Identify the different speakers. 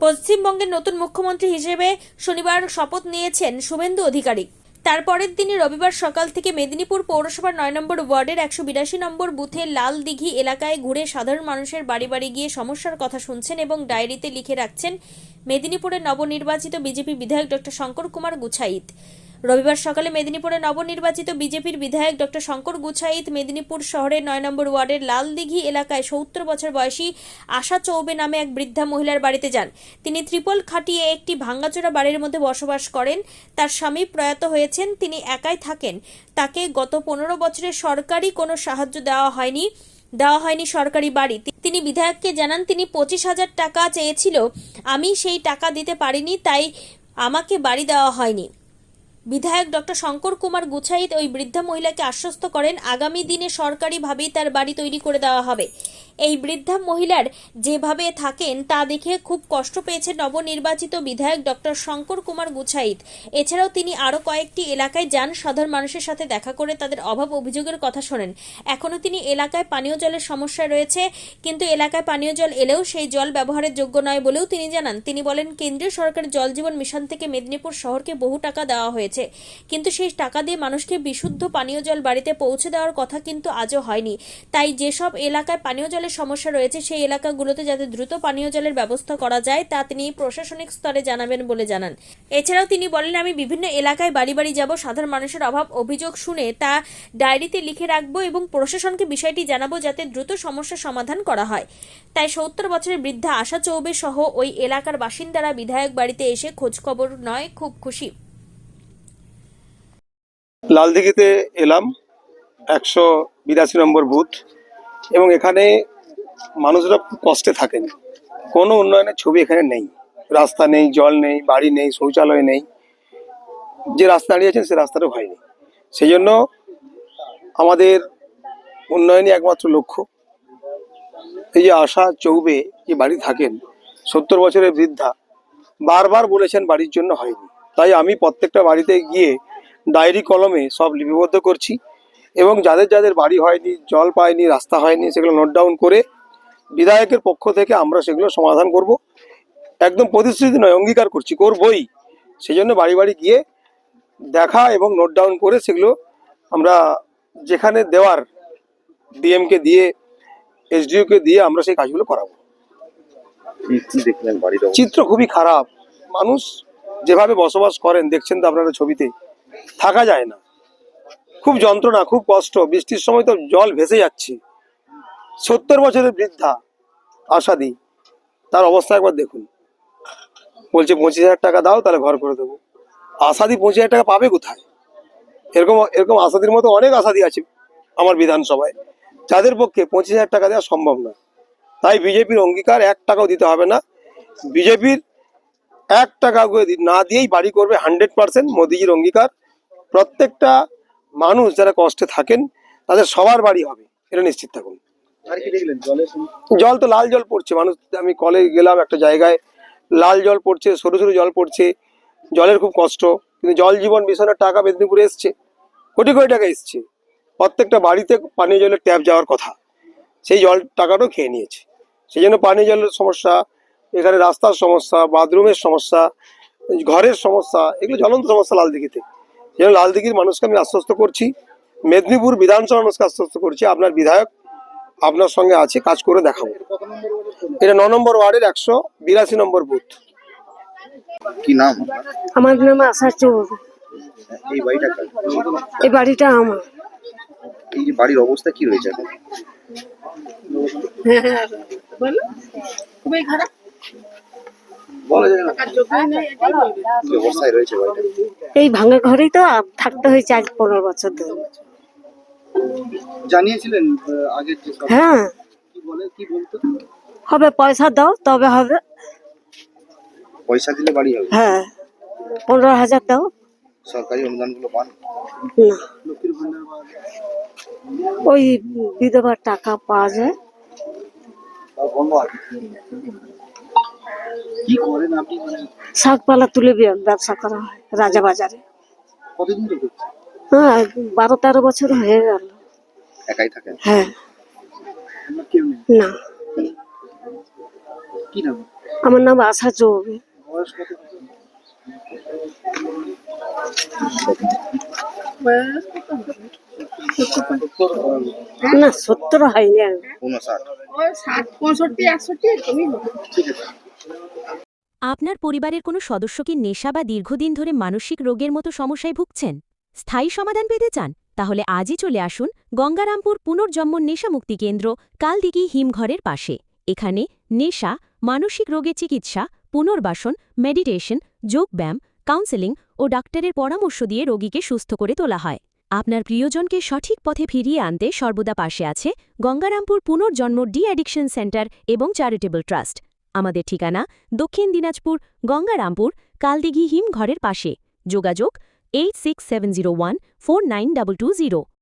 Speaker 1: পশ্চিমবঙ্গের নতুন মুখ্যমন্ত্রী হিসেবে শনিবার শপথ নিয়েছেন শুভেন্দু অধিকারী। তারপরের দিনই রবিবার সকাল থেকে মেদিনীপুর পৌরসভার ৯ নম্বর ওয়ার্ডের ১৮২ নম্বর বুথে লাল দিঘি এলাকায় ঘুরে সাধারণ মানুষের বাড়ি বাড়ি গিয়ে সমস্যার কথা শুনছেন এবং ডায়েরিতে লিখে রাখছেন মেদিনীপুরের নবনির্বাচিত বিজেপি বিধায়ক ডক্টর শঙ্কর কুমার গুছাইত। রবিবার সকালে মেদিনীপুরের নবনির্বাচিত বিজেপির বিধায়ক ডক্টর শঙ্কর গুছাইত মেদিনীপুর শহরের ৯ নম্বর ওয়ার্ডের লালদিঘি এলাকায় ৭০ বছর বয়সী আশা চৌবে নামে এক বৃদ্ধা মহিলার বাড়িতে যান। তিনি ত্রিপল খাটিয়ে একটি ভাঙাচোরা বাড়ির মধ্যে বসবাস করেন। তার স্বামী প্রয়াত হয়েছেন, তিনি একাই থাকেন। তাকে গত ১৫ বছরে সরকারি কোনো সাহায্য দেওয়া হয়নি সরকারি বাড়ি। তিনি বিধায়ককে জানান তিনি ২৫,০০০ টাকা চেয়েছিল, আমি সেই টাকা দিতে পারিনি, তাই আমাকে বাড়ি দেওয়া হয়নি। বিধায়ক ডক্টর শঙ্কর কুমার গুছাইত ওই বৃদ্ধা মহিলাকে আশ্বস্ত করেন আগামী দিনে সরকারিভাবেই তার বাড়ি তৈরি করে দেওয়া হবে। এই বৃদ্ধা মহিলার যেভাবে থাকেন তা দেখে খুব কষ্ট পেয়েছেন নবনির্বাচিত বিধায়ক ডক্টর শঙ্কর কুমার গুছাইত। এছাড়াও তিনি আরও কয়েকটি এলাকায় যান, সাধারণ মানুষের সাথে দেখা করে তাদের অভাব অভিযোগের কথা শোনেন। এখনও তিনি এলাকায় পানীয় জলের সমস্যা রয়েছে, কিন্তু এলাকায় পানীয় জল এলেও সেই জল ব্যবহারের যোগ্য নয় বলেও তিনি জানান। তিনি বলেন কেন্দ্রীয় সরকারের জল জীবন মিশন থেকে মেদিনীপুর শহরকে বহু টাকা দেওয়া হয়েছে, কিন্তু সেই টাকা দিয়ে মানুষকে বিশুদ্ধ পানীয় জল বাড়িতে পৌঁছে দেওয়ার কথা কিন্তু আজও হয়নি। তাই যেসব এলাকায় পানীয় জলের সমস্যা রয়েছে সেই এলাকাগুলোতে যাতে দ্রুত পানীয় জলের ব্যবস্থা করা যায় তা তিনি প্রশাসনিক স্তরে জানাবেন বলে জানান। এছাড়াও তিনি বলেন আমি বিভিন্ন এলাকায় বাড়ি বাড়ি যাব, সাধারণ মানুষের অভাব অভিযোগ শুনে তা ডায়েরিতে লিখে রাখবো এবং প্রশাসনকে বিষয়টি জানাবো যাতে দ্রুত সমস্যার সমাধান করা হয়। তাই ৭০ বছরের বৃদ্ধা আশা চৌবে সহ ওই এলাকার বাসিন্দারা বিধায়ক বাড়িতে এসে খোঁজখবর নয় খুব খুশি।
Speaker 2: লালদিঘিতে এলাম, ১৮২ নম্বর বুথ, এবং এখানে মানুষরা খুব কষ্টে থাকেন। কোনো উন্নয়নের ছবি এখানে নেই, রাস্তা নেই, জল নেই, বাড়ি নেই, শৌচালয় নেই। যে রাস্তা দাঁড়িয়েছেন সে রাস্তাটাও হয়নি। সেই জন্য আমাদের উন্নয়নই একমাত্র লক্ষ্য। এই যে আশা চৌবে যে বাড়ি থাকেন, ৭০ বছরের বৃদ্ধা, বারবার বলেছেন বাড়ির জন্য হয়নি। তাই আমি প্রত্যেকটা বাড়িতে গিয়ে ডায়েরি কলমে সব লিপিবদ্ধ করছি এবং যাদের যাদের বাড়ি হয়নি, জল পায়নি, রাস্তা হয়নি, সেগুলো নোট ডাউন করে বিধায়কের পক্ষ থেকে আমরা সেগুলো সমাধান করব। একদম প্রতিশ্রুতি নয়, অঙ্গীকার করছি, করবই। সেই জন্য বাড়ি বাড়ি গিয়ে দেখা এবং নোট ডাউন করে সেগুলো আমরা যেখানে দেওয়ার ডিএমকে দিয়ে, এসডিওকে দিয়ে আমরা সেই কাজগুলো করাবো। চিত্র খুবই খারাপ। মানুষ যেভাবে বসবাস করেন দেখছেন তো আপনারা ছবিতে, থাকা যায় না, খুব যন্ত্রণা, খুব কষ্ট। বৃষ্টির সময় তো জল ভেসে যাচ্ছে। ৭০ বছরের বৃদ্ধা আশাদি, তার অবস্থা একবার দেখুন। বলছে ২৫,০০০ টাকা দাও তাহলে ঘর করে দেবো। আশাদি ২৫,০০০ টাকা পাবে কোথায়? এরকম আশাদির মতো অনেক আশাদি আছে আমার বিধানসভায়, যাদের পক্ষে ২৫,০০০ টাকা দেওয়া সম্ভব না। তাই বিজেপির অঙ্গীকার ১ টাকাও দিতে হবে না। বিজেপির ১ টাকা না দিয়েই বাড়ি করবে 100%। মোদিজির অঙ্গীকার। প্রত্যেকটা মানুষ যারা কষ্টে থাকেন তাদের সবার বাড়ি হবে, এটা নিশ্চিত থাকুন। জল তো লাল জল পড়ছে। মানুষ, আমি কলে গেলাম একটা জায়গায়, লাল জল পড়ছে, সরু সরু জল পড়ছে, জলের খুব কষ্ট। কিন্তু জল জীবন মিশনের টাকা মেদিনীপুরে এসছে, কোটি কোটি টাকা এসছে। প্রত্যেকটা বাড়িতে পানীয় জলের ট্যাপ যাওয়ার কথা, সেই জল টাকাটাও খেয়ে নিয়েছে। সেই জন্য পানীয় জলের সমস্যা, এখানে রাস্তার সমস্যা, বাথরুমের সমস্যা, ঘরের সমস্যা, এগুলো জ্বলন্ত সমস্যা লালদিঘিতে। সেই জন্য লালদিঘির মানুষকে আমি আশ্বস্ত করছি, মেদিনীপুর বিধানসভা মানুষকে আশ্বস্ত করছি, আপনার বিধায়ক আপনার সঙ্গে আছে, কাজ করে দেখাবো। এটা ৯ নম্বর ওয়ার্ডের ১৮২ নম্বর বুথ।
Speaker 3: কি নাম?
Speaker 4: আমার নাম আশা চৌবে।
Speaker 3: এই বাড়িটা কার?
Speaker 4: এই বাড়িটা আমার।
Speaker 3: এই যে বাড়ির অবস্থা কি রয়েছে এখন?
Speaker 4: খুবই খারাপ।
Speaker 3: বলা যায় না কি অবস্থায় রয়েছে বাড়িটা।
Speaker 4: এই ভাঙা ঘরেই তো থাকতে হয়েছে আজ ১৫ বছর ধরে।
Speaker 3: জানিয়েছিলেন আগে যে সব?
Speaker 4: হ্যাঁ,
Speaker 3: কি বলতো?
Speaker 4: হবে, পয়সা দাও তবে হবে।
Speaker 3: পয়সা দিলে বাড়ি হবে?
Speaker 4: হ্যাঁ, ১৫,০০০ দাও।
Speaker 3: সরকারি অনুদানগুলো পান?
Speaker 4: না, ওই বিধবার টাকা পাওয়া যায়।
Speaker 3: কি করেন আপনি?
Speaker 4: শাকপালা তুলে ব্যবসা করা হয় রাজাবাজারে।
Speaker 3: কতদিন ধরে করছেন?
Speaker 4: হ্যাঁ, ১২-১৩ বছর হয়ে গেল।
Speaker 3: একাই থাকেন?
Speaker 4: হ্যাঁ।
Speaker 3: আপনার কেউ নেই?
Speaker 4: না।
Speaker 3: কি নাম?
Speaker 4: আমার নাম আশা চৌবে। না 70 হয়নি আমি।
Speaker 3: 59।
Speaker 5: আপনার পরিবারের কোনো সদস্য কি নেশা বা দীর্ঘদিন ধরে মানসিক রোগের মতো সমস্যায় ভুগছেন? স্থায়ী সমাধান পেতে চান? তাহলে আজই চলে আসুন গঙ্গারামপুর পুনর্জন্ম নেশামুক্তি কেন্দ্র, কালদিঘি হিমঘরের পাশে। এখানে নেশা, মানসিক রোগের চিকিৎসা, পুনর্বাসন, মেডিটেশন, যোগব্যায়াম, কাউন্সেলিং ও ডাক্তারের পরামর্শ দিয়ে রোগীকে সুস্থ করে তোলা হয়। আপনার প্রিয়জনকে সঠিক পথে ফিরিয়ে আনতে সর্বদা পাশে আছে গঙ্গারামপুর পুনর্জন্ম ডি অ্যাডিকশন সেন্টার এবং চ্যারিটেবল ট্রাস্ট। আমাদের ঠিকানা দক্ষিণ দিনাজপুর, গঙ্গারামপুর, কালদিঘি হিমঘরের পাশে। যোগাযোগ 8670149220।